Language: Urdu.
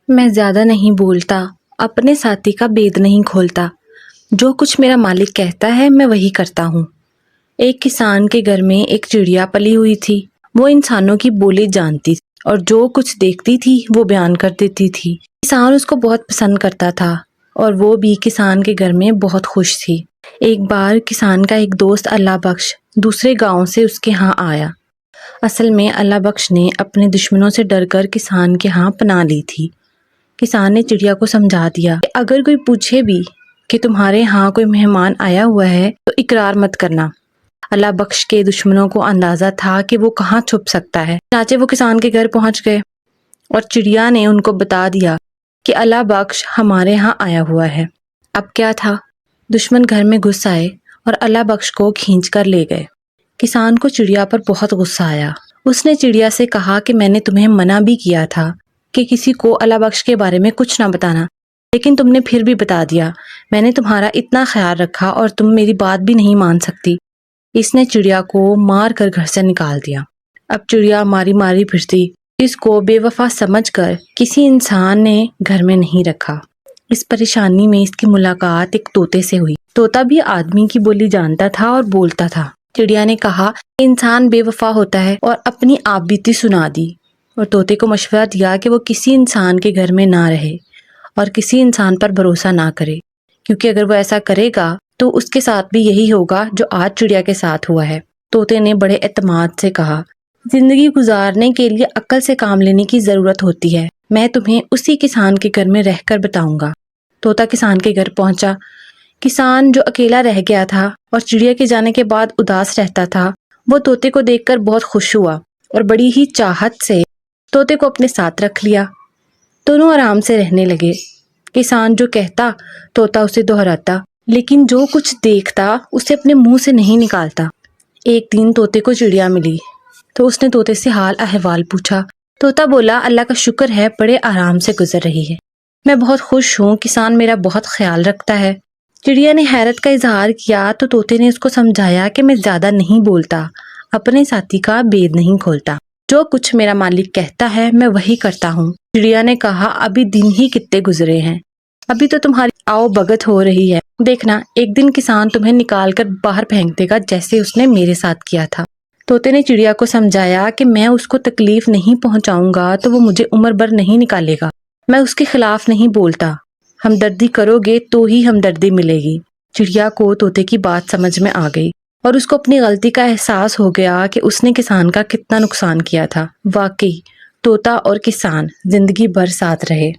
میں زیادہ نہیں بولتا، اپنے ساتھی کا بید نہیں کھولتا، جو کچھ میرا مالک کہتا ہے میں وہی کرتا ہوں۔ ایک کسان کے گھر میں ایک چڑیا پلی ہوئی تھی۔ وہ انسانوں کی بولی جانتی اور جو کچھ دیکھتی تھی وہ بیان کر دیتی تھی۔ کسان اس کو بہت پسند کرتا تھا اور وہ بھی کسان کے گھر میں بہت خوش تھی۔ ایک بار کسان کا ایک دوست اللہ بخش دوسرے گاؤں سے اس کے ہاں آیا۔ اصل میں اللہ بخش نے اپنے دشمنوں سے ڈر کر کسان کے ہاں پناہ لی تھی۔ کسان نے چڑیا کو سمجھا دیا کہ اگر کوئی پوچھے بھی کہ تمہارے ہاں کوئی مہمان آیا ہوا ہے تو اقرار مت کرنا۔ اللہ بخش کے دشمنوں کو اندازہ تھا کہ وہ کہاں چھپ سکتا ہے، چنانچہ وہ کسان کے گھر پہنچ گئے اور چڑیا نے ان کو بتا دیا کہ اللہ بخش ہمارے ہاں آیا ہوا ہے۔ اب کیا تھا، دشمن گھر میں گھس آئے اور اللہ بخش کو کھینچ کر لے گئے۔ کسان کو چڑیا پر بہت غصہ آیا۔ اس نے چڑیا سے کہا کہ میں نے تمہیں منع بھی کیا تھا کہ کسی کو اللہ بخش کے بارے میں کچھ نہ بتانا، لیکن تم نے پھر بھی بتا دیا۔ میں نے تمہارا اتنا خیال رکھا اور تم میری بات بھی نہیں مان سکتی۔ اس نے چڑیا کو مار کر گھر سے نکال دیا۔ اب چڑیا ماری ماری پھرتی، اس کو بے وفا سمجھ کر کسی انسان نے گھر میں نہیں رکھا۔ اس پریشانی میں اس کی ملاقات ایک طوطے سے ہوئی۔ طوطا بھی آدمی کی بولی جانتا تھا اور بولتا تھا۔ چڑیا نے کہا کہ انسان بے وفا ہوتا ہے اور اپنی آپ بیتی سنا دی، اور طوطے کو مشورہ دیا کہ وہ کسی انسان کے گھر میں نہ رہے اور کسی انسان پر بھروسہ نہ کرے، کیونکہ اگر وہ ایسا کرے گا تو اس کے ساتھ بھی یہی ہوگا جو آج چڑیا کے ساتھ ہوا ہے۔ طوطے نے بڑے اعتماد سے کہا، زندگی گزارنے کے لیے عقل سے کام لینے کی ضرورت ہوتی ہے، میں تمہیں اسی کسان کے گھر میں رہ کر بتاؤں گا۔ طوطا کسان کے گھر پہنچا۔ کسان جو اکیلا رہ گیا تھا اور چڑیا کے جانے کے بعد اداس رہتا تھا، وہ طوطے کو دیکھ کر بہت خوش ہوا اور بڑی ہی چاہت سے طوطے کو اپنے ساتھ رکھ لیا۔ دونوں آرام سے رہنے لگے۔ کسان جو کہتا طوطا اسے دہراتا، لیکن جو کچھ دیکھتا اسے اپنے منہ سے نہیں نکالتا۔ ایک دن طوطے کو چڑیا ملی تو اس نے طوطے سے حال احوال پوچھا۔ طوطا بولا، اللہ کا شکر ہے، بڑے آرام سے گزر رہی ہے، میں بہت خوش ہوں، کسان میرا بہت خیال رکھتا ہے۔ چڑیا نے حیرت کا اظہار کیا تو طوطے نے اس کو سمجھایا کہ میں زیادہ نہیں بولتا، اپنے ساتھی کا بید نہیں کھولتا، جو کچھ میرا مالک کہتا ہے میں وہی کرتا ہوں۔ چڑیا نے کہا، ابھی دن ہی کتنے گزرے ہیں، ابھی تو تمہاری آؤ بھگت ہو رہی ہے، دیکھنا ایک دن کسان تمہیں نکال کر باہر پھینک دے گا جیسے اس نے میرے ساتھ کیا تھا۔ طوطے نے چڑیا کو سمجھایا کہ میں اس کو تکلیف نہیں پہنچاؤں گا تو وہ مجھے عمر بھر نہیں نکالے گا، میں اس کے خلاف نہیں بولتا، ہمدردی کرو گے تو ہی ہمدردی ملے گی۔ چڑیا کو طوطے کی بات سمجھ میں آ گئی اور اس کو اپنی غلطی کا احساس ہو گیا کہ اس نے کسان کا کتنا نقصان کیا تھا۔ واقعی طوطا اور کسان زندگی بھر ساتھ رہے۔